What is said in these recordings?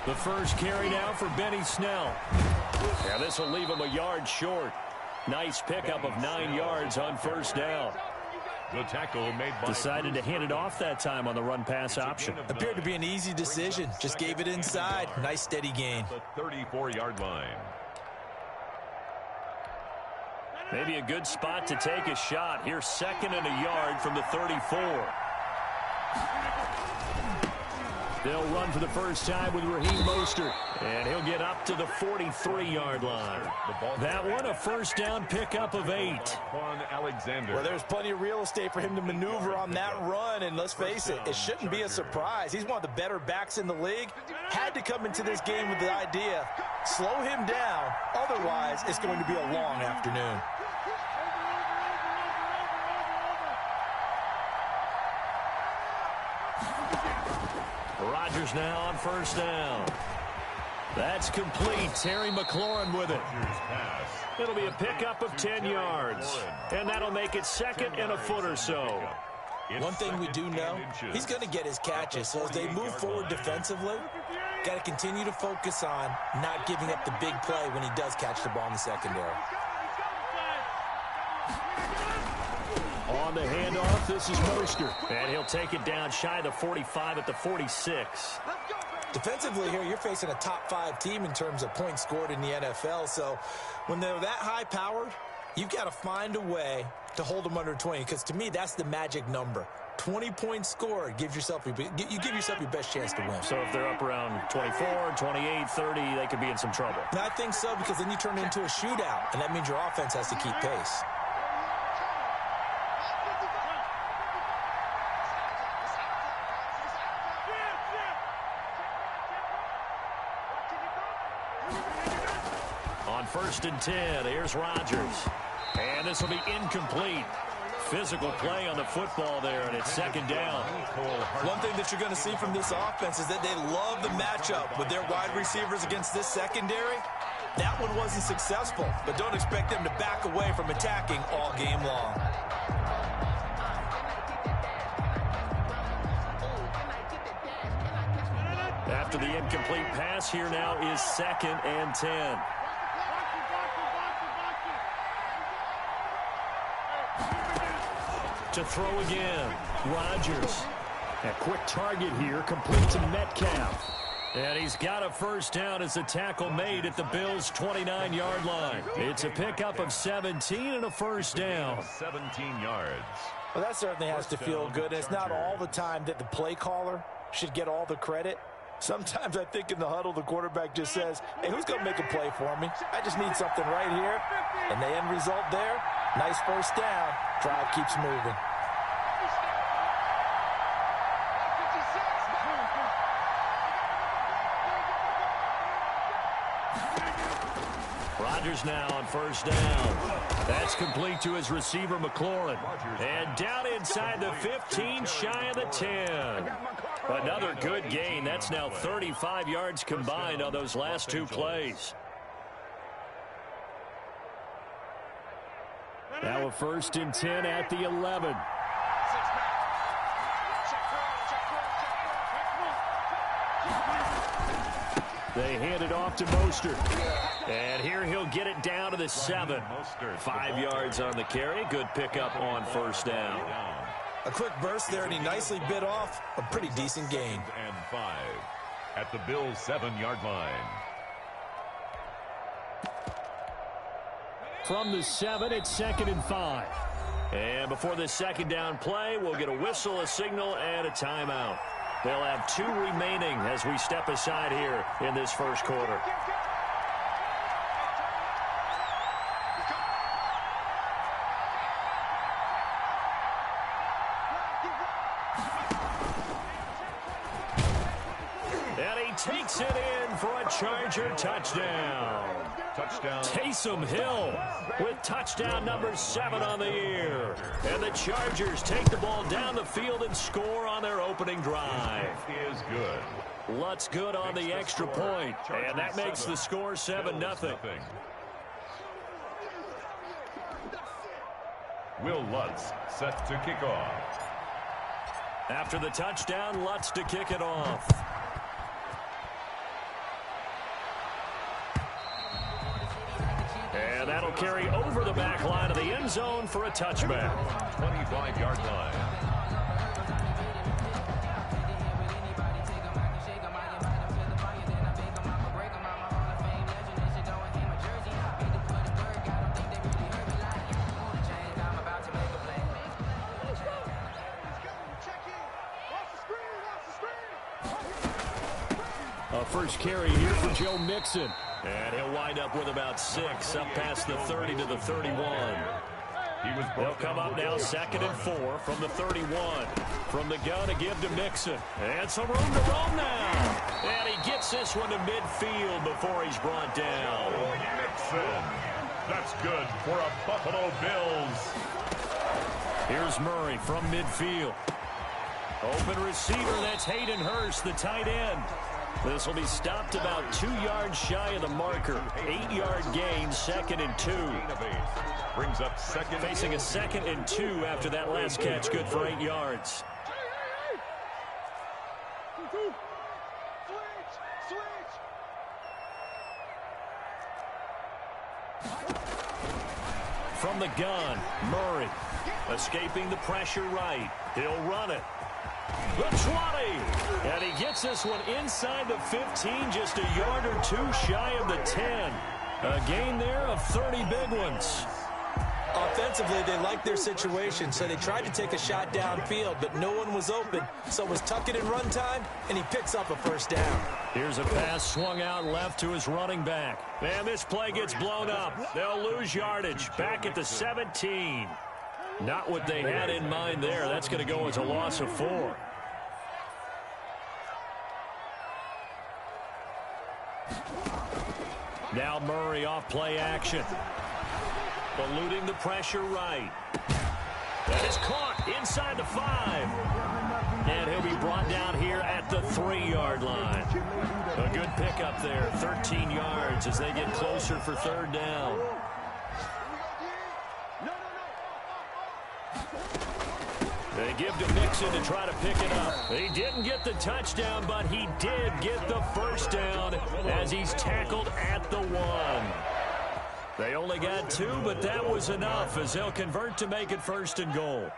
The first carry now for Benny Snell. Yeah, this will leave him a yard short. Nice pickup of 9 yards on first down. The tackle made by decided to hand it off that time on the run-pass option. Appeared to be an easy decision. Just gave it inside. Nice steady gain. The 34-yard line. Maybe a good spot to take a shot. Here's 2nd and a yard from the 34. They'll run for the first time with Raheem Mostert, and he'll get up to the 43-yard line. That one, a first down pickup of 8. Well, there's plenty of real estate for him to maneuver on that run, and let's face it, it shouldn't be a surprise. He's one of the better backs in the league. Had to come into this game with the idea, slow him down, otherwise it's going to be a long afternoon. Rodgers now on first down. That's complete. Terry McLaurin with it. It'll be a pickup of 10 yards. And that'll make it 2nd and a foot or so. One thing we do know, he's going to get his catches. So as they move forward defensively, got to continue to focus on not giving up the big play when he does catch the ball in the secondary. On the handoff, this is Mostert. And he'll take it down shy of the 45 at the 46. Defensively here, you're facing a top 5 team in terms of points scored in the NFL. So when they're that high-powered, you've got to find a way to hold them under 20. Because to me, that's the magic number. 20 points scored, you give yourself your best chance to win. So if they're up around 24, 28, 30, they could be in some trouble. And I think so, because then you turn it into a shootout, and that means your offense has to keep pace. On 1st and 10, here's Rodgers. And this will be incomplete. Physical play on the football there, and it's 2nd down. One thing that you're going to see from this offense is that they love the matchup with their wide receivers against this secondary. That one wasn't successful, but don't expect them to back away from attacking all game long. After the incomplete pass, here now is 2nd and 10. To throw again, Rodgers. A quick target here, complete to Metcalf. And he's got a first down as the tackle made at the Bills' 29-yard line. It's a pickup of 17 and a first down. 17 yards. Well, that certainly has to feel good. It's not all the time that the play caller should get all the credit. Sometimes I think in the huddle, the quarterback just says, hey, who's going to make a play for me? I just need something right here. And the end result there, nice first down. Drive keeps moving. Rodgers now on first down. That's complete to his receiver, McLaurin. And down inside the 15, shy of the 10. Another good gain. That's now 35 yards combined on those last 2 plays. Now a 1st and 10 at the 11. They hand it off to Mostert. And here he'll get it down to the 7. 5 yards on the carry. Good pickup on first down. A quick burst there, and he nicely bit off a pretty decent gain. And 5 at the Bills' 7-yard line. From the 7, it's 2nd and 5. And before the 2nd down play, we'll get a whistle, a signal, and a timeout. They'll have 2 remaining as we step aside here in this first quarter. And he takes it in for a Charger touchdown. Taysom Hill with touchdown number 7 on the year. And the Chargers take the ball down the field and score on their opening drive. Is good. Lutz good on the extra point. And that makes the score 7-0. Will Lutz set to kick off. After the touchdown, Lutz to kick it off. carry over the back line of the end zone for a touchback. 25-yard line. First carry here for Joe Mixon. And he'll wind up with about 6, up past the 30 to the 31. They'll come up now 2nd and 4 from the 31. From the gun to give to Mixon. And some room to roam now. And he gets this one to midfield before he's brought down. Mixon. That's good for a Buffalo Bills. Here's Murray from midfield. Open receiver, that's Hayden Hurst, the tight end. This will be stopped about 2 yards shy of the marker. 8-yard gain, 2nd and 2. Brings up second. Facing a 2nd and 2 after that last catch, good for 8 yards. From the gun, Murray. Escaping the pressure right. He'll run it. The 20. And he gets this one inside the 15, just a yard or 2 shy of the 10. A gain there of 30 big ones. Offensively, they liked their situation, so they tried to take a shot downfield, but no one was open. So it was tuck it in run time, and he picks up a first down. Here's a pass swung out left to his running back. And this play gets blown up. They'll lose yardage. Back at the 17. Not what they had in mind there. That's going to go as a loss of 4. Now Murray off play action. Eluding the pressure right. That is caught inside the 5. And he'll be brought down here at the 3-yard line. A good pickup there, 13 yards as they get closer for 3rd down. They give to Mixon to try to pick it up. He didn't get the touchdown, but he did get the first down as he's tackled at the 1. They only got 2, but that was enough as they'll convert to make it 1st and goal.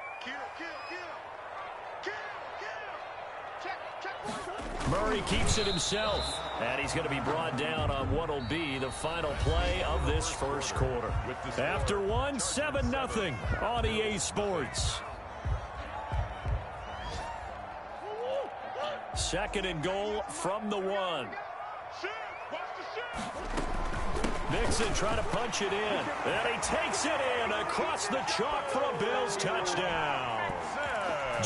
Murray keeps it himself, and he's going to be brought down on what will be the final play of this first quarter. After 1, 7-0 on EA Sports. 2nd and goal from the 1. Mixon trying to punch it in. And he takes it in across the chalk for a Bills touchdown.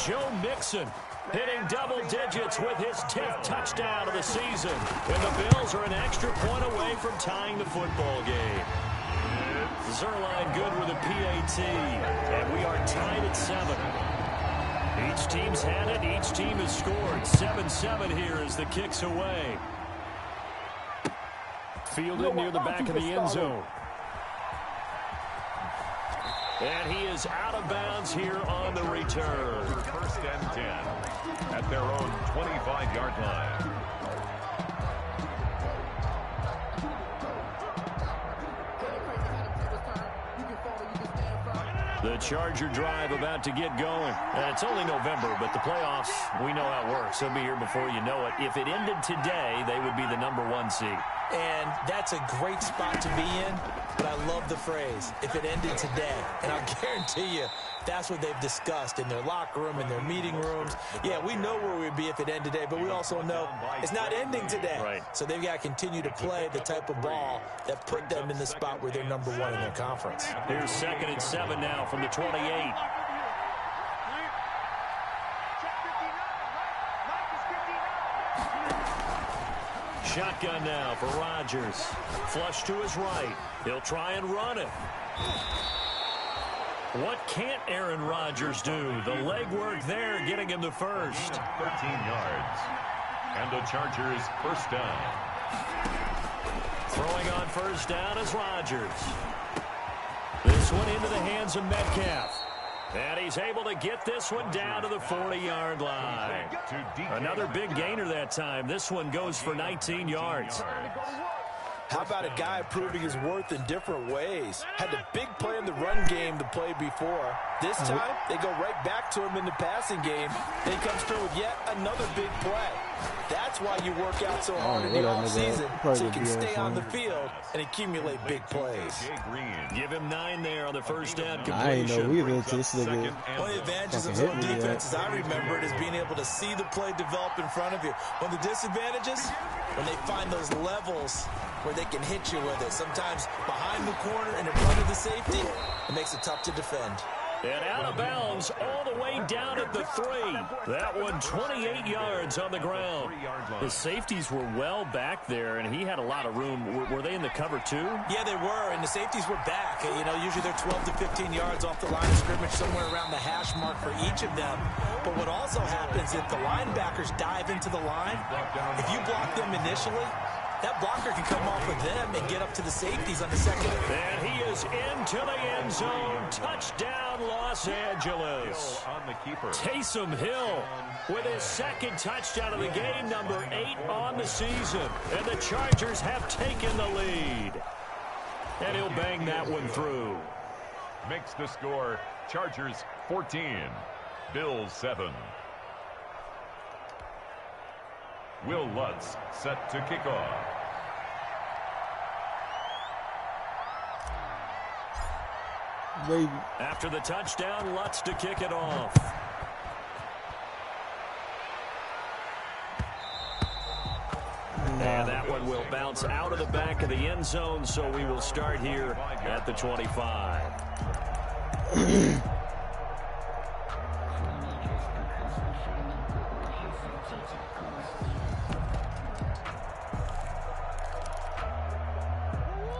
Joe Mixon hitting double digits with his 10th touchdown of the season. And the Bills are an extra point away from tying the football game. Zerline good with a PAT. And we are tied at 7. Each team's had it. Each team has scored. 7-7 here as the kick's away. Fielded near the back of the end zone. And he is out of bounds here on the return. 1st and 10 at their own 25-yard line. The Charger drive about to get going. And it's only November, but the playoffs, we know how it works. They'll be here before you know it. If it ended today, they would be the #1 seed. And that's a great spot to be in, but I love the phrase, if it ended today. And I'll guarantee you, that's what they've discussed in their locker room, in their meeting rooms. Yeah, we know where we'd be if it ended today, but we also know it's not ending today. Right. So they've got to continue to play the type of ball that put them in the spot where they're #1 in their conference. Here's 2nd and 7 now from the 28. Shotgun now for Rodgers. Flush to his right. He'll try and run it. What can't Aaron Rodgers do? The leg work there getting him the first. 13 yards. And the Chargers 1st down. Throwing on 1st down is Rodgers. This one into the hands of Metcalf. And he's able to get this one down to the 40-yard line. Another big gainer that time. This one goes for 19 yards. How about a guy proving his worth in different ways? Had a big play in the run game the play before. This time, they go right back to him in the passing game. Then he comes through with yet another big play. That's why you work out so hard in the offseason, so you can stay on the field and accumulate big plays. Give him 9 there on the first down completion. I ain't know either until this nigga. One of the advantages of zone defense, as I remember it, is being able to see the play develop in front of you. One of the disadvantages, when they find those levels where they can hit you with it. Sometimes behind the corner and in front of the safety, it makes it tough to defend. And out of bounds all the way down at the 3. That one 28 yards on the ground. The safeties were well back there, and he had a lot of room. Were they in the cover too? Yeah, they were, and the safeties were back. You know, usually they're 12 to 15 yards off the line of scrimmage, somewhere around the hash mark for each of them. But what also happens if the linebackers dive into the line, if you block them initially, that blocker can come off of them and get up to the safeties on the second. And he is into the end zone. Touchdown, Los Angeles. Taysom Hill with his second touchdown of the game, number 8 on the season. And the Chargers have taken the lead. And he'll bang that one through. Makes the score Chargers 14, Bills 7. Will Lutz set to kick off. Baby. After the touchdown, Lutz to kick it off. And that one will bounce out of the back of the end zone, so we will start here at the 25.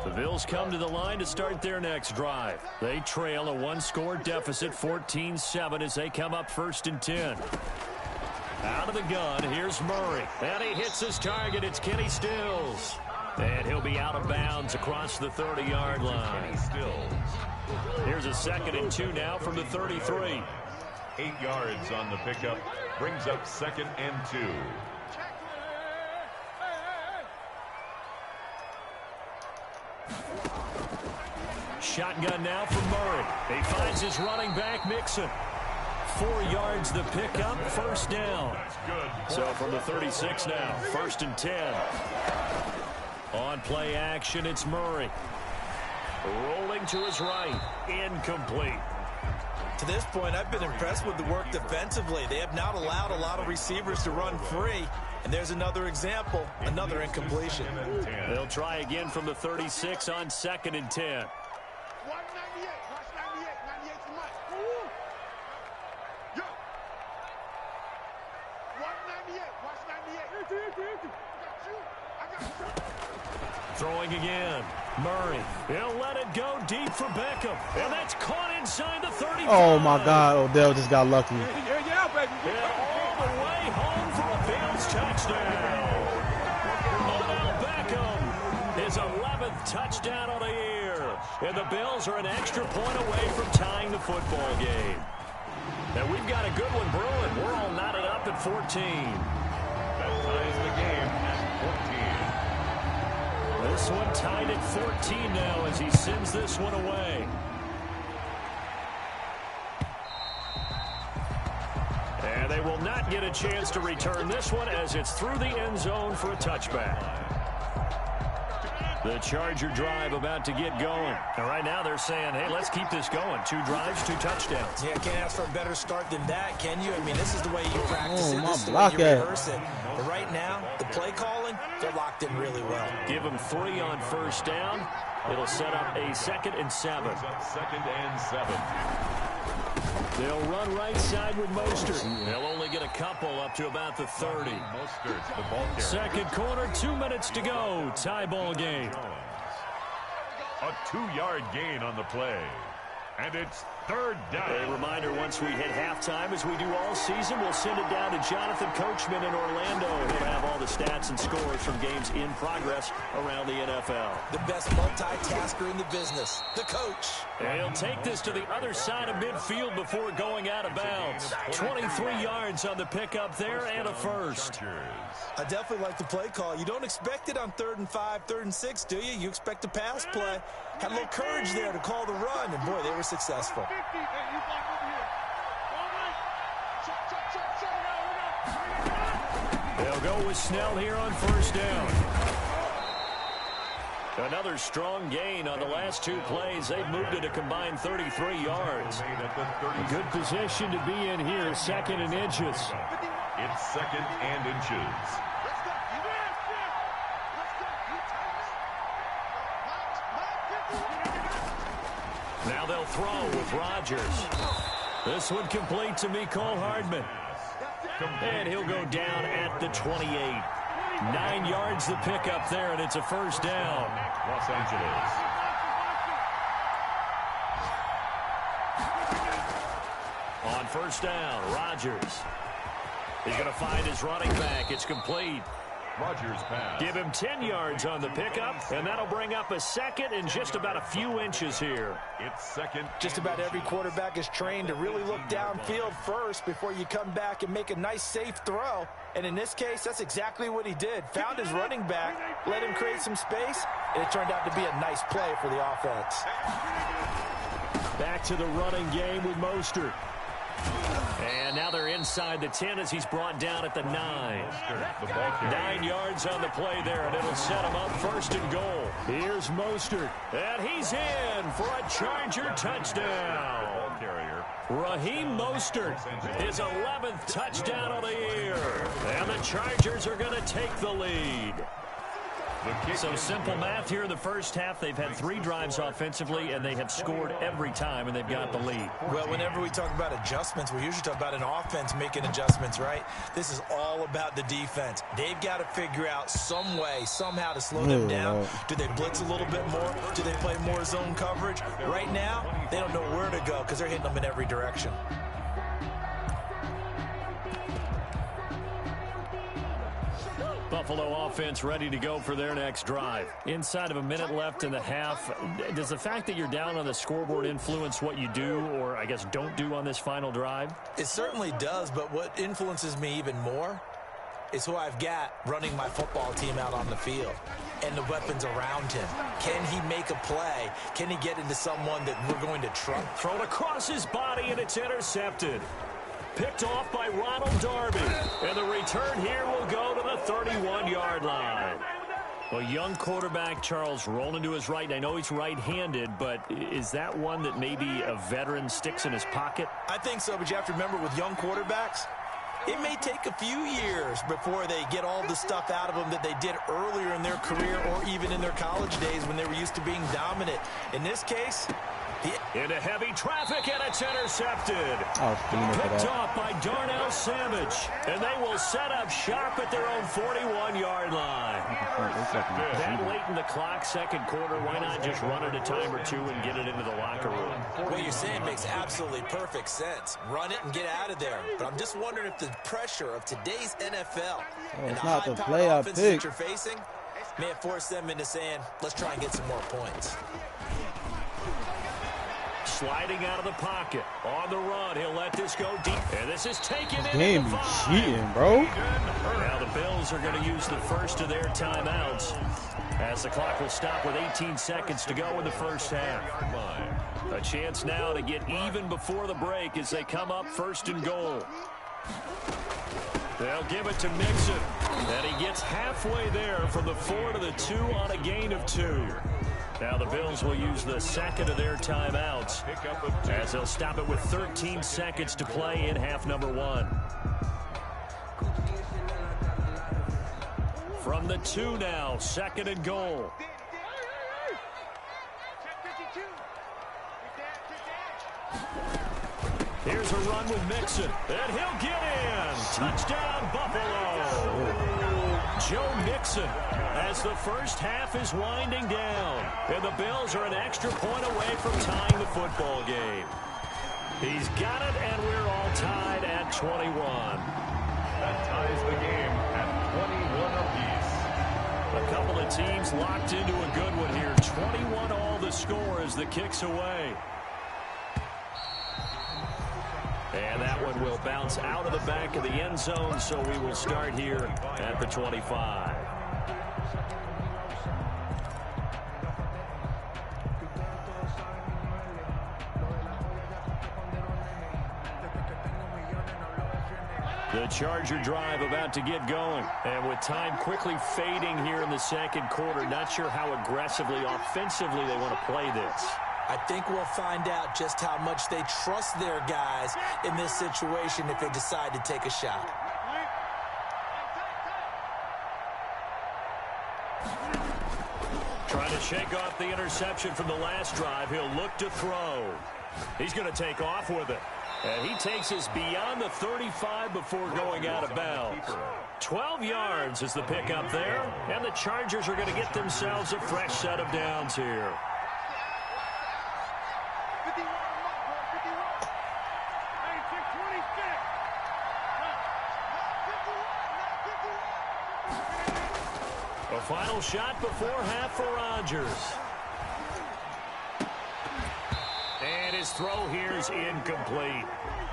The Bills come to the line to start their next drive. They trail a 1-score deficit, 14-7, as they come up 1st and 10. Out of the gun, here's Murray. And he hits his target. It's Kenny Stills. And he'll be out of bounds across the 30-yard line. Here's a 2nd and 2 now from the 33. 8 yards on the pickup. Brings up 2nd and 2. Shotgun now from Murray. He finds his running back, Mixon. 4 yards the pickup, 1st down. So from the 36 now, 1st and 10. On play action, it's Murray. Rolling to his right, incomplete. To this point, I've been impressed with the work defensively. They have not allowed a lot of receivers to run free. And there's another example, another incompletion. They'll try again from the 36 on 2nd and 10. Throwing again. Murray. He'll let it go deep for Beckham. And that's caught inside the 35. Oh, my God. Odell just got lucky. Yeah, baby. And all the way home for a Bills touchdown. Odell Beckham, his 11th touchdown of the year. And the Bills are an extra point away from tying the football game. And we've got a good one brewing. We're all knotted up at 14. That ties the game at 14. This one tied at 14 now as he sends this one away. And they will not get a chance to return this one as it's through the end zone for a touchback. The Charger drive about to get going. And right now they're saying, hey, let's keep this going. 2 drives, 2 touchdowns. Yeah, can't ask for a better start than that, can you? I mean, this is the way you practice it. This is the way block you rehearse it. But right now, the play calling, they're locked in really well. Give them 3 on 1st down. It'll set up a 2nd and 7. 2nd and 7. They'll run right side with Mostert. They'll only get a couple up to about the 30. Mostert, the ball carrier. Second quarter, 2 minutes to go. Tie ball game. A 2-yard gain on the play. And it's Third down. A reminder, once we hit halftime, as we do all season, we'll send it down to Jonathan Coachman in Orlando. He'll have all the stats and scores from games in progress around the NFL. The best multitasker in the business, the coach. And he'll take this to the other side of midfield before going out of bounds. 23 yards on the pickup there and a first. I definitely like the play call. You don't expect it on 3rd and 5, 3rd and 6, do you? You expect a pass play. Had a little courage there to call the run, and boy, they were successful. They'll go with Snell here on first down. Another strong gain on the last 2 plays. They've moved it a combined 33 yards. Good position to be in here, 2nd and inches. It's 2nd and inches. Now they'll throw with Rodgers. This one complete to Mecole Hardman. And he'll go down at the 28. 9 yards the pickup there, and it's a first down. Los Angeles. On first down, Rodgers. He's going to find his running back. It's complete. Rodgers pass. Give him 10 yards on the pickup, and that'll bring up a 2nd and just about a few inches here. It's 2nd. Just about every quarterback is trained to really look downfield first before you come back and make a nice, safe throw. And in this case, that's exactly what he did. Found his running back, let him create some space, and it turned out to be a nice play for the offense. Back to the running game with Mostert. And now they're inside the 10 as he's brought down at the 9. 9 yards on the play there, and it'll set him up 1st and goal. Here's Mostert, and he's in for a Charger touchdown. Raheem Mostert, his 11th touchdown of the year. And the Chargers are going to take the lead. So simple math here in the first half. They've had 3 drives offensively, and they have scored every time, and they've got the lead. Well, whenever we talk about adjustments, we usually talk about an offense making adjustments, right? This is all about the defense. They've got to figure out some way, somehow to slow them down. Do they blitz a little bit more? Do they play more zone coverage? Right now, they don't know where to go because they're hitting them in every direction. Buffalo offense ready to go for their next drive. Inside of a minute left in the half, does the fact that you're down on the scoreboard influence what you do, or I guess don't do on this final drive? It certainly does, but what influences me even more is who I've got running my football team out on the field and the weapons around him. Can he make a play? Can he get into someone that we're going to trust? Thrown across his body, and it's intercepted. Picked off by Ronald Darby. And the return here will go to the 31-yard line. Well, young quarterback Charles rolling to his right. I know he's right-handed, but is that one that maybe a veteran sticks in his pocket? I think so, but you have to remember with young quarterbacks, it may take a few years before they get all the stuff out of them that they did earlier in their career or even in their college days when they were used to being dominant. In this case, into heavy traffic, and it's intercepted. Picked off by Darnell Savage, and they will set up shop at their own 41-yard line. That late in the clock, 2nd quarter, why not just run it a time or 2 and get it into the locker room? What you're saying makes absolutely perfect sense. Run it and get out of there. But I'm just wondering if the pressure of today's NFL and the high-powered offense that you're facing may have forced them into saying, let's try and get some more points. Sliding out of the pocket. On the run. He'll let this go deep. And this is taken in. Game cheating, bro. Now the Bills are going to use the first of their timeouts as the clock will stop with 18 seconds to go in the first half. A chance now to get even before the break as they come up 1st and goal. They'll give it to Mixon. And he gets halfway there from the 4 to the 2 on a gain of 2. Now the Bills will use the 2nd of their timeouts as they'll stop it with 13 seconds to play in half number 1. From the 2 now, 2nd and goal. Here's a run with Mixon, and he'll get in. Touchdown, Buffalo. Joe Mixon as the first half is winding down. And the Bills are an extra point away from tying the football game. He's got it, and we're all tied at 21. That ties the game at 21 apiece. A couple of teams locked into a good one here. 21 all the score as the kick's away. And that one will bounce out of the back of the end zone, so we will start here at the 25. The Charger drive about to get going. And with time quickly fading here in the second quarter, not sure how aggressively, offensively they want to play this. I think we'll find out just how much they trust their guys in this situation if they decide to take a shot. Trying to shake off the interception from the last drive. He'll look to throw. He's going to take off with it. And he takes us beyond the 35 before going out of bounds. 12 yards is the pickup there. And the Chargers are going to get themselves a fresh set of downs here. A final shot before half for Rodgers. And his throw here is incomplete.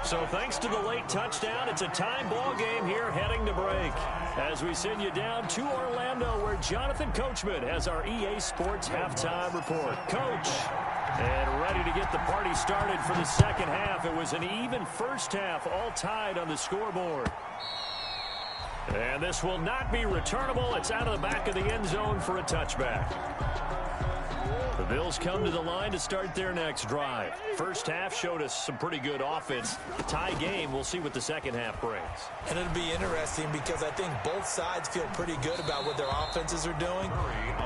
So thanks to the late touchdown, it's a tie ball game here heading to break. As we send you down to Orlando, where Jonathan Coachman has our EA Sports halftime report. Coach, and ready to get the party started for the second half. It was an even first half, all tied on the scoreboard. And this will not be returnable. It's out of the back of the end zone for a touchback. The Bills come to the line to start their next drive. First half showed us some pretty good offense. Tie game, we'll see what the second half brings. And it'll be interesting because I think both sides feel pretty good about what their offenses are doing.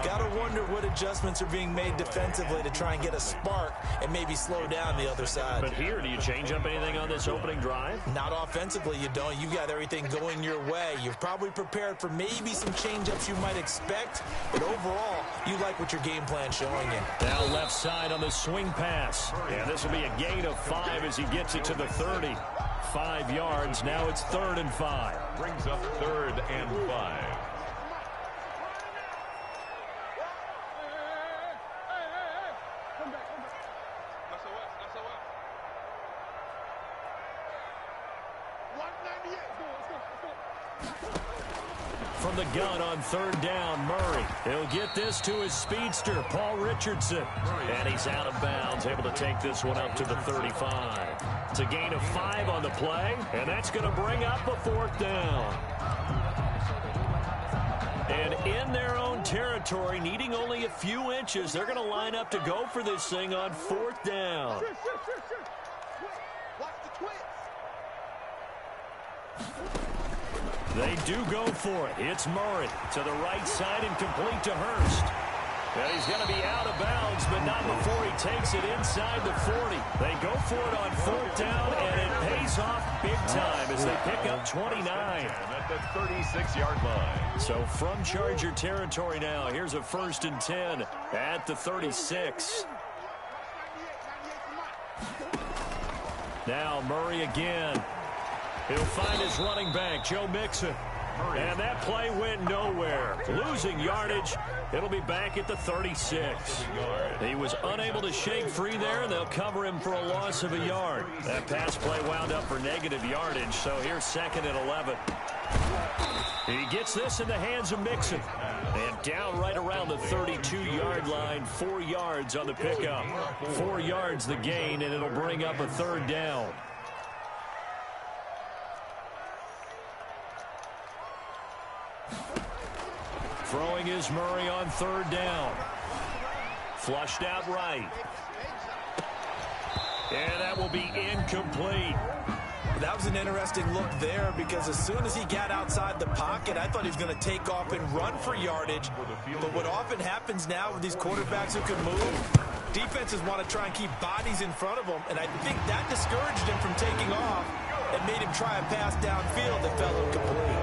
Got to wonder what adjustments are being made defensively to try and get a spark and maybe slow down the other side. But here, do you change up anything on this opening drive? Not offensively, you don't. You've got everything going your way. You're probably prepared for maybe some change-ups you might expect, but overall, you like what your game plan's showing you. Now left side on the swing pass. And this will be a gain of 5 as he gets it to the 30. 5 yards. Now it's 3rd and 5. Brings up 3rd and 5. From the gun on 3rd down, Murray. He'll get this to his speedster, Paul Richardson. And he's out of bounds, able to take this one up to the 35. It's a gain of 5 on the play, and that's going to bring up a 4th down. And in their own territory, needing only a few inches, they're going to line up to go for this thing on 4th down. They do go for it. It's Murray to the right side and complete to Hurst. And he's going to be out of bounds, but not before he takes it inside the 40. They go for it on 4th down, and it pays off big time as they pick up 29. At the 36-yard line. So from Charger territory now, here's a 1st and 10 at the 36. Now Murray again. He'll find his running back, Joe Mixon. And that play went nowhere. Losing yardage. It'll be back at the 36. He was unable to shake free there, and they'll cover him for a loss of a yard. That pass play wound up for negative yardage, so here's 2nd and 11. He gets this in the hands of Mixon. And down right around the 32-yard line, 4 yards on the pickup. 4 yards the gain, and it'll bring up a 3rd down. Throwing is Murray on 3rd down. Flushed out right. And that will be incomplete. That was an interesting look there because as soon as he got outside the pocket, I thought he was going to take off and run for yardage. But what often happens now with these quarterbacks who can move, defenses want to try and keep bodies in front of them, and I think that discouraged him from taking off. and made him try a pass downfield that fell incomplete.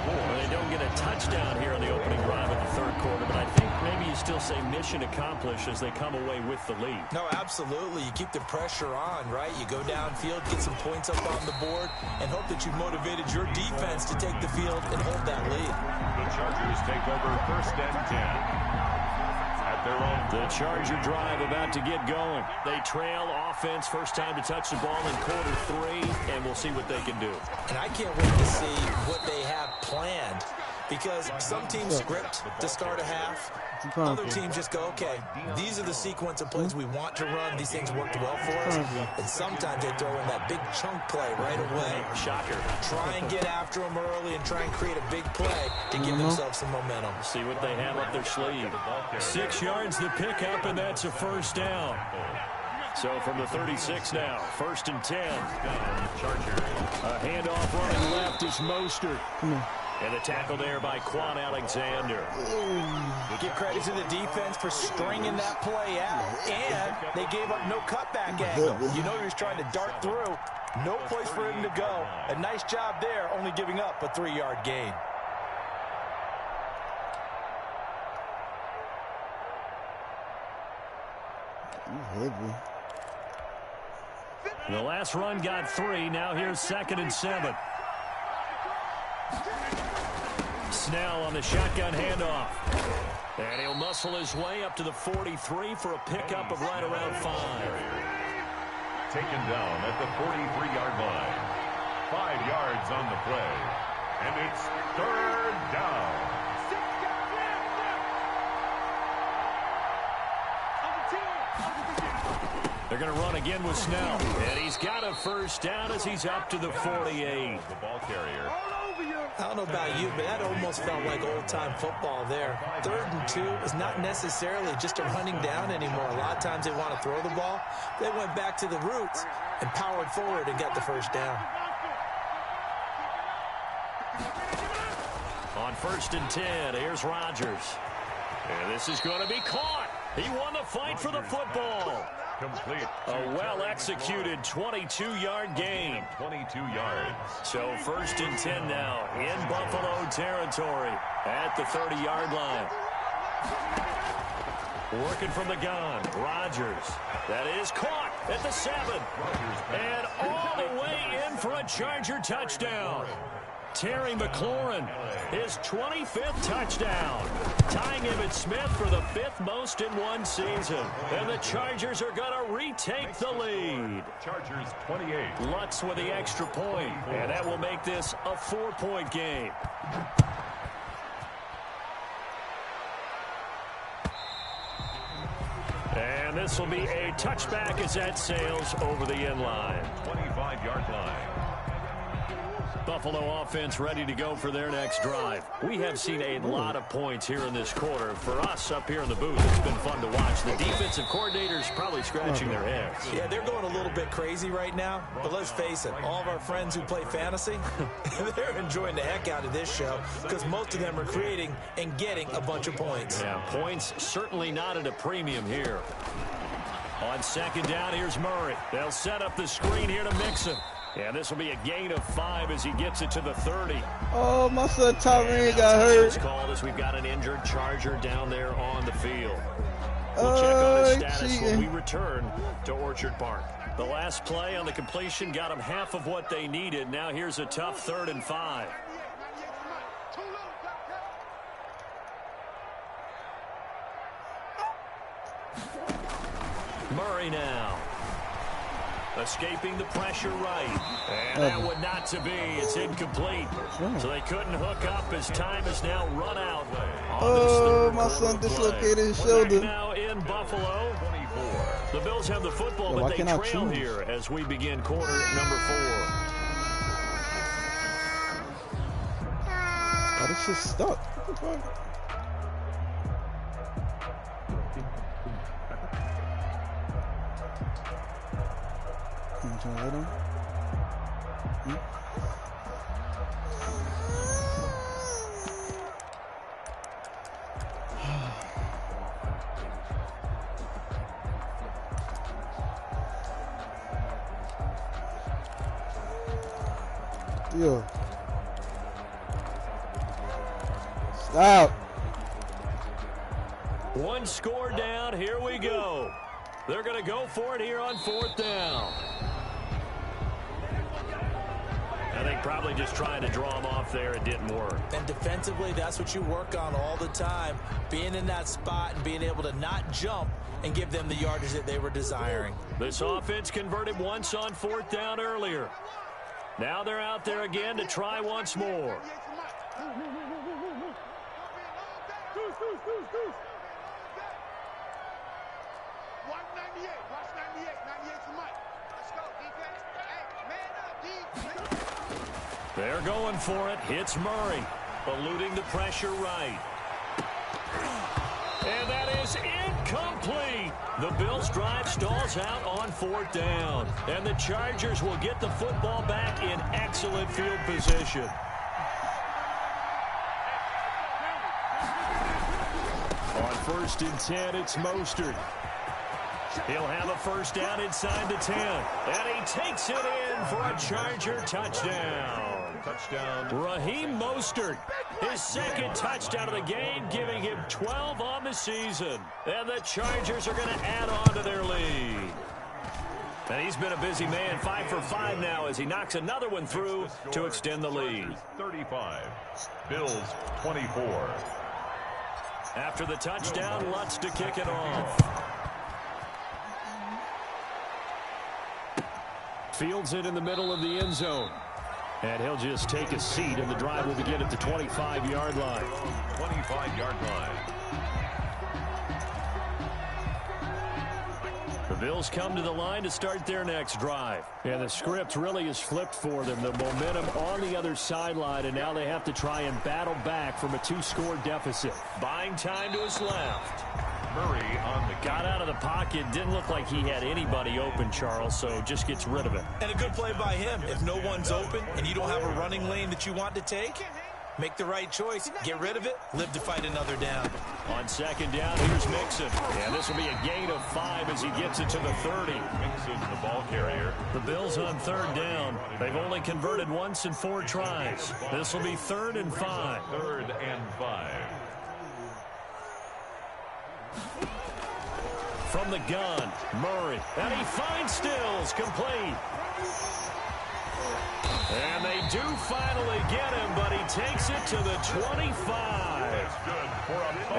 Well, they don't get a touchdown here in the opening drive of the third quarter, but I think maybe you still say mission accomplished as they come away with the lead. No, absolutely. You keep the pressure on, right? You go downfield, get some points up on the board, and hope that you've motivated your defense to take the field and hold that lead. The Chargers take over 1st and 10. The Charger drive about to get going. They trail offense, first time to touch the ball in quarter 3, and we'll see what they can do. And I can't wait to see what they have planned, because some teams script to start a half. Other teams just go, okay, these are the sequence of plays we want to run. These things worked well for us. And sometimes they throw in that big chunk play right away. Shocker. Try and get after them early and try and create a big play to give themselves some momentum. See what they have up their sleeve. 6 yards the pickup, and that's a first down. So from the 36 now, 1st and 10. Chargers. A handoff running left is Mostert. And a tackle there by Quan Alexander. Give credit to the defense for stringing that play out. And they gave up no cutback angle. You know he was trying to dart through. No place for him to go. A nice job there, only giving up a 3-yard gain. The last run got 3. Now here's 2nd and 7. Snell on the shotgun handoff. And he'll muscle his way up to the 43 for a pickup of right around 5. Taken down at the 43-yard line. 5 yards on the play. And it's 3rd down. They're going to run again with Snell. And he's got a first down as he's up to the 48. The ball carrier. I don't know about you, but that almost felt like old-time football there. 3rd and 2 is not necessarily just a running down anymore. A lot of times they want to throw the ball. They went back to the roots and powered forward and got the first down. On 1st and 10, here's Rodgers. And this is going to be caught. He won the fight for the football. Complete. A well-executed 22-yard gain. 22 yards. So 1st and 10 now in Buffalo territory at the 30-yard line. Working from the gun, Rodgers. That is caught at the 7. And all the way in for a Charger touchdown. Terry McLaurin, his 25th touchdown, tying Emmitt Smith for the 5th most in one season. And the Chargers are going to retake the lead. Chargers 28. Lutz with the extra point, and that will make this a 4-point game. And this will be a touchback as that sails over the end line. 25-yard line. Buffalo offense ready to go for their next drive. We have seen a lot of points here in this quarter. For us up here in the booth, it's been fun to watch. The defensive coordinators probably scratching their heads. Yeah, they're going a little bit crazy right now. But let's face it, all of our friends who play fantasy, they're enjoying the heck out of this show because most of them are creating and getting a bunch of points. Yeah, points certainly not at a premium here. On 2nd down, here's Murray. They'll set up the screen here to Mixon. Yeah, this will be a gain of 5 as he gets it to the 30. Oh, my son Tyree got hurt. It's called as we've got an injured Charger down there on the field. We'll check on his status when we return to Orchard Park. The last play on the completion got them half of what they needed. Now here's a tough 3rd and 5. Murray now. Escaping the pressure right. And that would not to be. It's incomplete. So they couldn't hook up as time is now run out. Oh, my son dislocated his shoulder. Now in Buffalo. The Bills have the football, but they trail here as we begin quarter number 4. Oh, this shit's stuck. What the fuck? Yeah. Stop. One score down. Here we go. They're going to go for it here on 4th down. I think probably just trying to draw him off there. It didn't work. And defensively, that's what you work on all the time. Being in that spot and being able to not jump and give them the yardage that they were desiring. This offense converted once on 4th down earlier. Now they're out there again to try once more. They're going for it. Hits Murray. Eluding the pressure right. And that is incomplete. The Bills' drive stalls out on 4th down. And the Chargers will get the football back in excellent field position. On 1st and 10, it's Mostert. He'll have a first down inside the 10. And he takes it in for a Charger touchdown. Raheem Mostert, his second touchdown of the game, giving him 12 on the season. And the Chargers are going to add on to their lead. And he's been a busy man, 5 for 5 now as he knocks another one through to extend the lead. 35, Bills 24. After the touchdown, Lutz to kick it off. Fields it in the middle of the end zone. And he'll just take a seat, and the drive will begin at the 25-yard line. 25-yard line. The Bills come to the line to start their next drive. And the script really is flipped for them. The momentum on the other sideline, and now they have to try and battle back from a 2-score deficit. Buying time to his left. Murray on the got out of the pocket. Didn't look like he had anybody open, Charles, so just gets rid of it. And a good play by him. If no one's open and you don't have a running lane that you want to take, make the right choice. Get rid of it. Live to fight another down. On 2nd down, here's Mixon. And this will be a gain of 5 as he gets it to the 30. Mixon, the ball carrier. The Bills on 3rd down. They've only converted once in 4 tries. This will be 3rd and 5. 3rd and 5. From the gun, Murray. And he finds Stills, complete. And they do finally get him, but he takes it to the 25.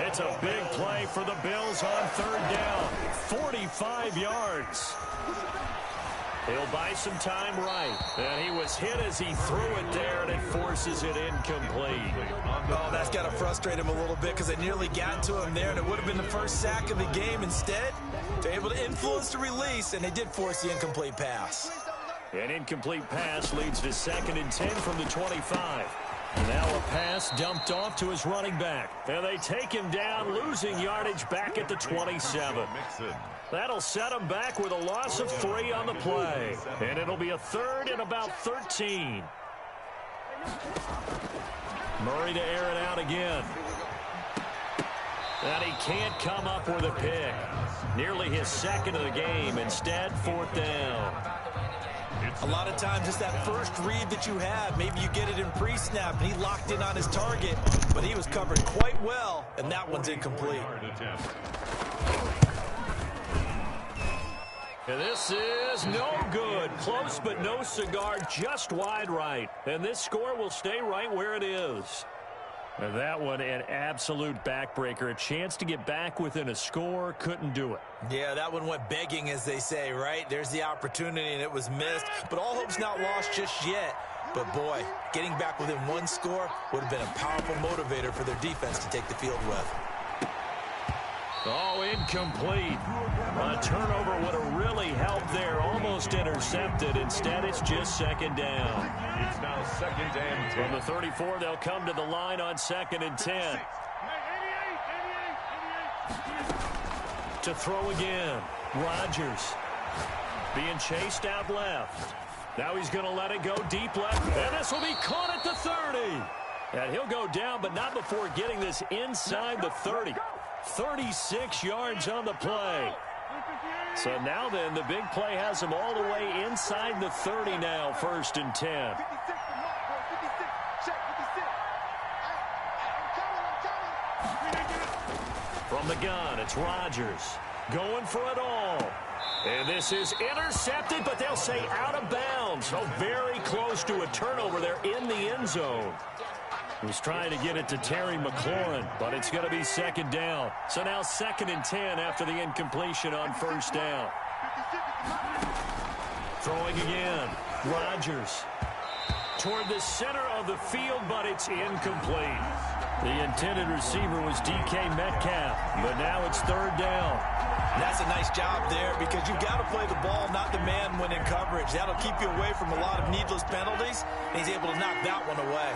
It's a big play for the Bills on 3rd down. 45 yards. He'll buy some time right. And he was hit as he threw it there, and it forces it incomplete. Oh, that's got to frustrate him a little bit because they nearly got to him there, and it would have been the first sack of the game. Instead, they're able to influence the release, and they did force the incomplete pass. An incomplete pass leads to 2nd and 10 from the 25. Now a pass dumped off to his running back. And they take him down, losing yardage back at the 27. That'll set him back with a loss of 3 on the play. And it'll be a 3rd and about 13. Murray to air it out again. And he can't come up with a pick. Nearly his 2nd of the game. Instead, 4th down. A lot of times it's that first read that you have. Maybe you get it in pre-snap, and he locked in on his target, but he was covered quite well, and that one's incomplete. And this is no good. Close but no cigar, just wide right. And this score will stay right where it is. And that one, an absolute backbreaker. A chance to get back within a score, couldn't do it. Yeah, that one went begging, as they say, right? There's the opportunity, and it was missed. But all hope's not lost just yet. But, boy, getting back within 1 score would have been a powerful motivator for their defense to take the field with. Oh, incomplete. A turnover would have really helped there. Almost intercepted. Instead, it's just 2nd down. It's now 2nd and 10. From the 34, they'll come to the line on 2nd and 10. To throw again. Rodgers being chased out left. Now he's going to let it go deep left. And this will be caught at the 30. And he'll go down, but not before getting this inside the 30. 36 yards on the play. So now then, the big play has him all the way inside the 30 now, 1st and 10. From the gun, it's Rodgers going for it all. And this is intercepted, but they'll say out of bounds. So very close to a turnover there in the end zone. He's trying to get it to Terry McLaurin, but it's going to be second down. So now 2nd and 10 after the incompletion on first down. Throwing again. Rodgers toward the center of the field, but it's incomplete. The intended receiver was DK Metcalf, but now it's 3rd down. That's a nice job there because you've got to play the ball, not the man when in coverage. That'll keep you away from a lot of needless penalties, and he's able to knock that one away.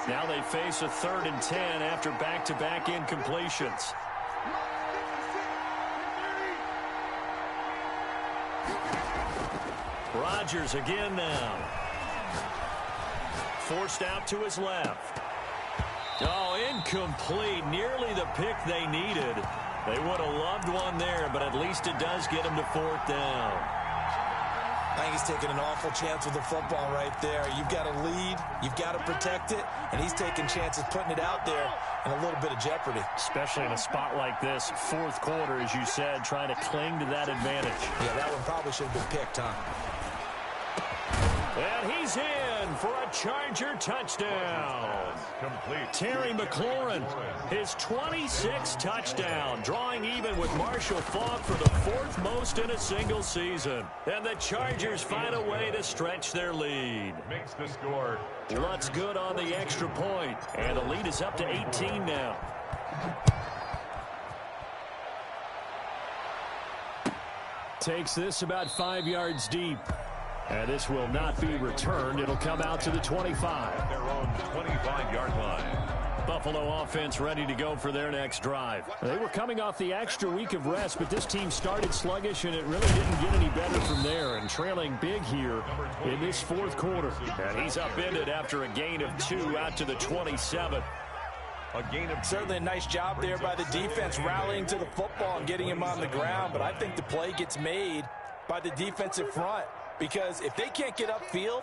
Now they face a 3rd and 10 after back-to-back incompletions. Rodgers again now. Forced out to his left. Oh, incomplete. Nearly the pick they needed. They would have loved one there, but at least it does get them to 4th down. I think he's taking an awful chance with the football right there. You've got to lead, you've got to protect it, and he's taking chances putting it out there in a little bit of jeopardy. Especially in a spot like this, 4th quarter, as you said, trying to cling to that advantage. Yeah, that one probably should have been picked, huh? And he's in for a Charger touchdown. Complete. Terry McLaurin, his 26th touchdown, drawing even with Marshall Faulk for the 4th most in a single season. And the Chargers find a way to stretch their lead. Makes the score. Lutz good on the extra point, and the lead is up to 18 now. Takes this about 5 yards deep. And this will not be returned. It'll come out to the 25. Their own 25-yard line. Buffalo offense ready to go for their next drive. They were coming off the extra week of rest, but this team started sluggish, and it really didn't get any better from there. And trailing big here in this 4th quarter. And he's upended after a gain of 2 out to the 27. A gain of certainly a nice job there by the defense rallying to the football and getting him on the ground. But I think the play gets made by the defensive front. Because if they can't get upfield,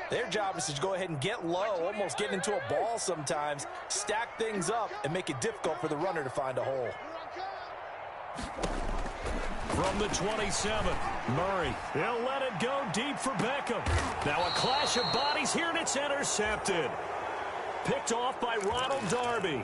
their job is to go ahead and get low, almost get into a ball sometimes, stack things up, and make it difficult for the runner to find a hole. From the 27, Murray. He'll let it go deep for Beckham. Now a clash of bodies here, and it's intercepted. Picked off by Ronald Darby.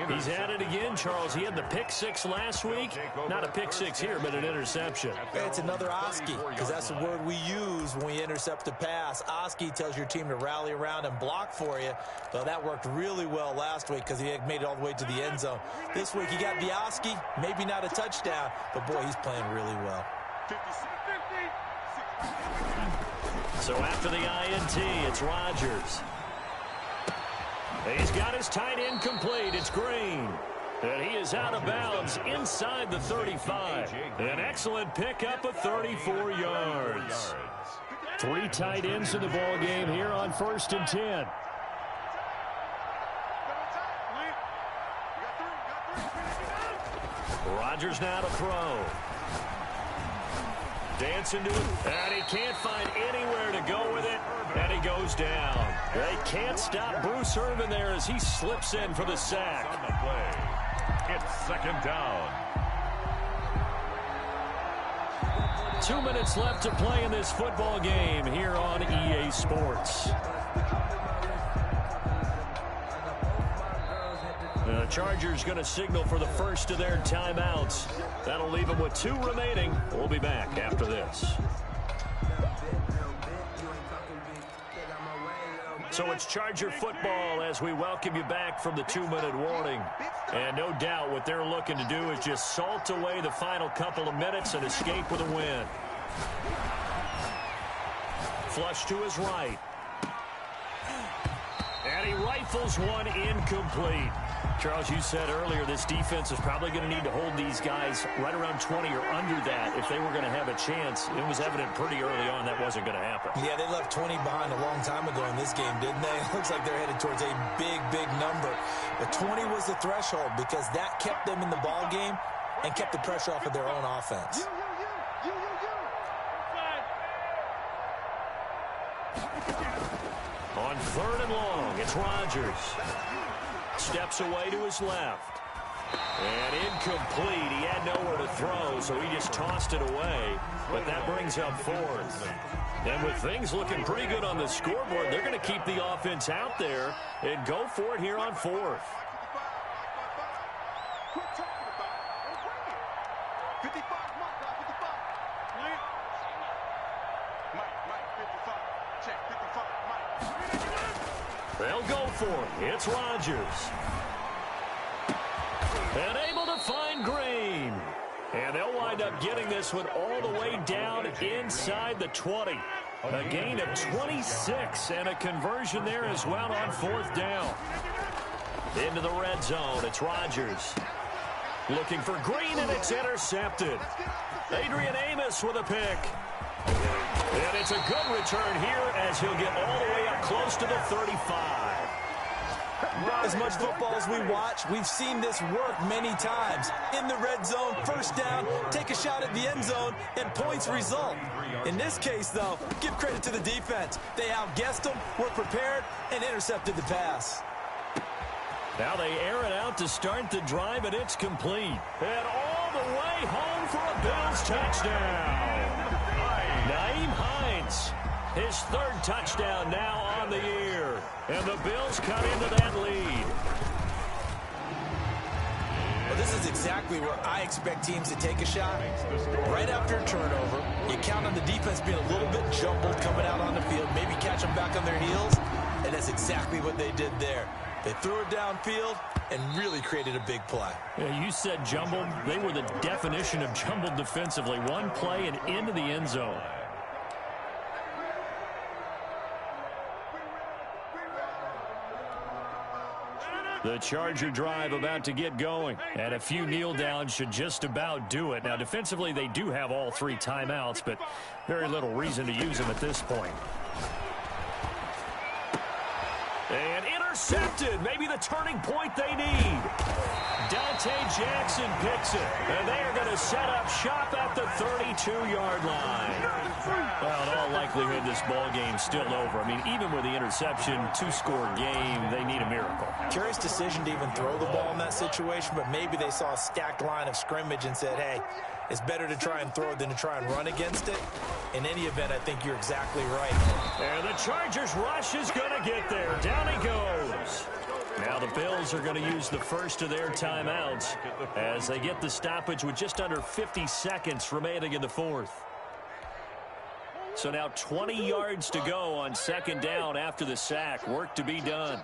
He's at it again, Charles. He had the pick 6 last week. Not a pick 6 here, but an interception. It's another Oski, because that's the word we use when we intercept a pass. Oski tells your team to rally around and block for you. Well, that worked really well last week because he had made it all the way to the end zone. This week he got the Oski, maybe not a touchdown, but boy, he's playing really well. So after the INT, it's Rodgers. He's got his tight end complete. It's Green. And he is out of bounds inside the 35. An excellent pickup of 34 yards. 3 tight ends in the ball game here on 1st and 10. Rodgers now to throw. Dancing to it, and he can't find anywhere to go with it, and he goes down. They can't stop Bruce Irvin there as he slips in for the sack. On the play. It's 2nd down. 2 minutes left to play in this football game here on EA Sports. The Chargers going to signal for the first of their timeouts. That'll leave them with 2 remaining. We'll be back after this. So it's Charger football as we welcome you back from the 2-minute warning. And no doubt what they're looking to do is just salt away the final couple of minutes and escape with a win. Flush to his right. And he rifles one incomplete. Charles, you said earlier this defense is probably going to need to hold these guys right around 20 or under that if they were going to have a chance. It was evident pretty early on that wasn't going to happen. Yeah, they left 20 behind a long time ago in this game, didn't they? It looks like they're headed towards a big, big number. But 20 was the threshold because that kept them in the ball game and kept the pressure off of their own offense. On 3rd and long, it's Rodgers. Steps away to his left. And incomplete. He had nowhere to throw, so he just tossed it away. But that brings up fourth. And with things looking pretty good on the scoreboard, they're going to keep the offense out there and go for it here on fourth. They'll go for it. It's Rodgers. And able to find Green. And they'll wind up getting this one all the way down inside the 20. A gain of 26 and a conversion there as well on fourth down. Into the red zone. It's Rodgers. Looking for Green, and it's intercepted. Adrian Amos with a pick. And it's a good return here as he'll get all the way up close to the 35. As much football as we watch, we've seen this work many times. In the red zone, first down, take a shot at the end zone, and points result. In this case, though, give credit to the defense. They outguessed them, were prepared, and intercepted the pass. Now they air it out to start the drive, and it's complete. And all the way home for a Bills touchdown. Nyheim Hines, his third touchdown now on the year. And the Bills cut into that lead. Well, this is exactly where I expect teams to take a shot. Right after a turnover, you count on the defense being a little bit jumbled coming out on the field, maybe catch them back on their heels, and that's exactly what they did there. They threw it downfield and really created a big play. Yeah, you said jumbled. They were the definition of jumbled defensively. One play and into the end zone. The Charger drive about to get going. And a few kneel downs should just about do it. Now, defensively, they do have all three timeouts, but very little reason to use them at this point. And intercepted. Maybe the turning point they need. Dante Jackson picks it. And they are going to set up shop at the 32-yard line. Well, in all likelihood, this ball game's still over. I mean, even with the interception, two-score game, they need a miracle. Curious decision to even throw the ball in that situation, but maybe they saw a stacked line of scrimmage and said, hey, it's better to try and throw it than to try and run against it. In any event, I think you're exactly right. And the Chargers rush is going to get there. Down he goes. Now the Bills are going to use the first of their timeouts as they get the stoppage with just under 50 seconds remaining in the fourth. So now 20 yards to go on second down after the sack. Work to be done.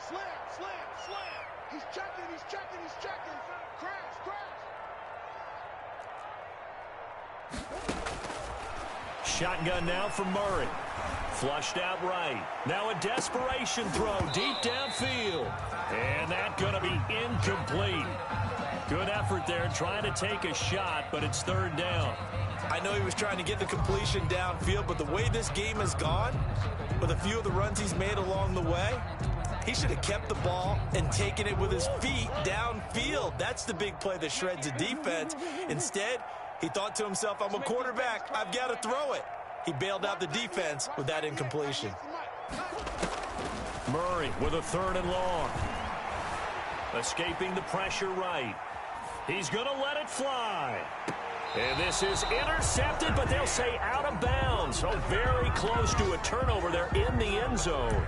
Slam. He's checking. Crash. Shotgun now for Murray. Flushed out right. Now a desperation throw deep downfield. And that's going to be incomplete. Good effort there trying to take a shot, but it's third down. I know he was trying to get the completion downfield, but the way this game has gone, with a few of the runs he's made along the way, he should have kept the ball and taken it with his feet downfield. That's the big play that shreds the defense. Instead, he thought to himself, I'm a quarterback. I've got to throw it. He bailed out the defense with that incompletion. Murray with a third and long. Escaping the pressure right. He's going to let it fly. And this is intercepted, but they'll say out of bounds. So very close to a turnover there in the end zone.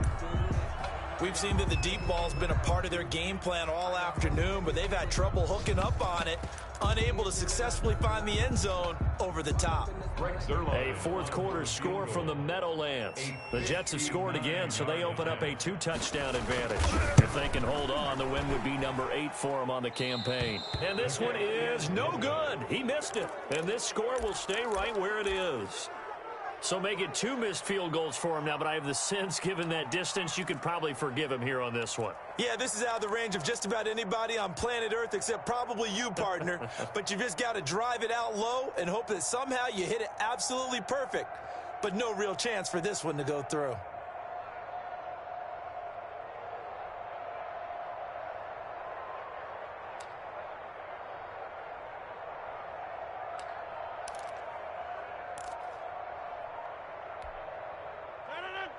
We've seen that the deep ball's been a part of their game plan all afternoon, but they've had trouble hooking up on it, unable to successfully find the end zone over the top. A fourth quarter score from the Meadowlands. The Jets have scored again, so they open up a two-touchdown advantage. If they can hold on, the win would be number 8 for them on the campaign. And this one is no good. He missed it. And this score will stay right where it is. So make it 2 missed field goals for him now, but I have the sense, given that distance, you could probably forgive him here on this one. Yeah, this is out of the range of just about anybody on planet Earth except probably you, partner. But you just got to drive it out low and hope that somehow you hit it absolutely perfect. But no real chance for this one to go through.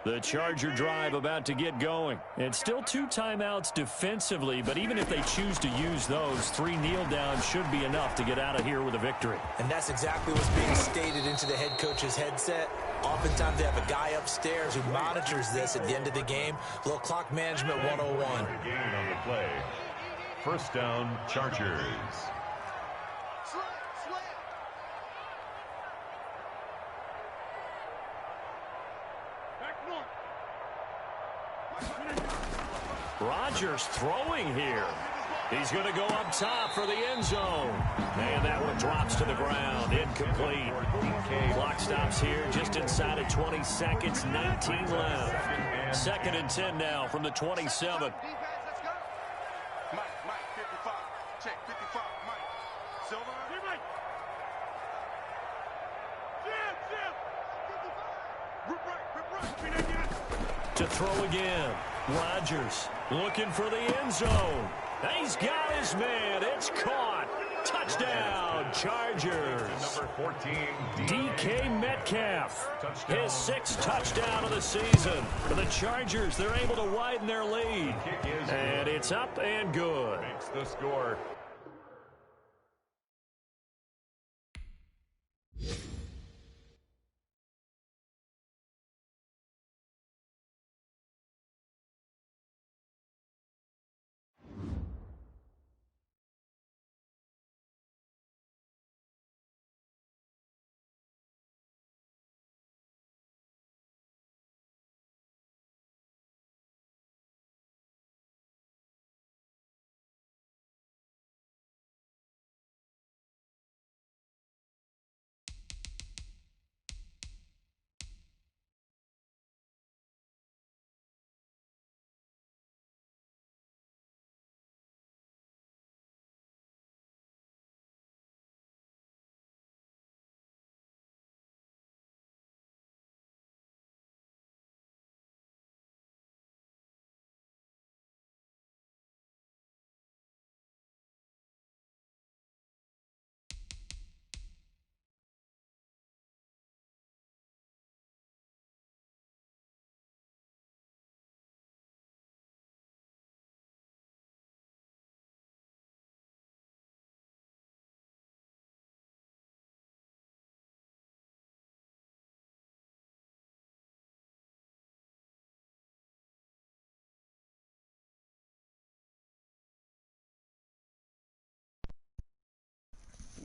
The Charger drive about to get going. It's still 2 timeouts defensively, but even if they choose to use those, 3 kneel downs should be enough to get out of here with a victory. And that's exactly what's being stated into the head coach's headset. Oftentimes they have a guy upstairs who monitors this at the end of the game. A little clock management 101. Gain on the play. First down, Chargers. Rodgers throwing here. He's going to go up top for the end zone. And that one drops to the ground. Incomplete. Clock stops here just inside of 20 seconds. 19 left. 2nd and 10 now from the 27. Mike, 55. Check, 55. Mike. Silver. Here, Mike. Jim. Rip right. To throw again. Rodgers looking for the end zone. He's got his man. It's caught. Touchdown, Chargers. Number 14, DK Metcalf. His 6th touchdown of the season. For the Chargers, they're able to widen their lead. And it's up and good. Makes the score.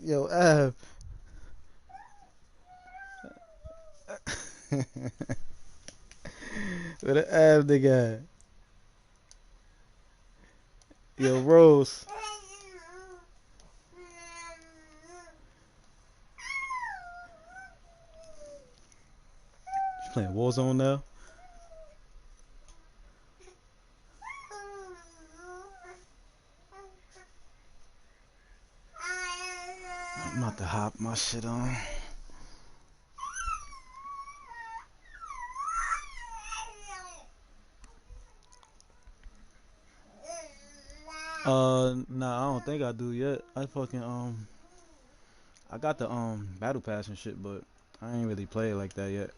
Yo, where the nigga at? Yo, Rose. You playing Warzone now? I'm about to hop my shit on. Nah, I don't think I do yet. I got the battle pass and shit, but I ain't really played like that yet.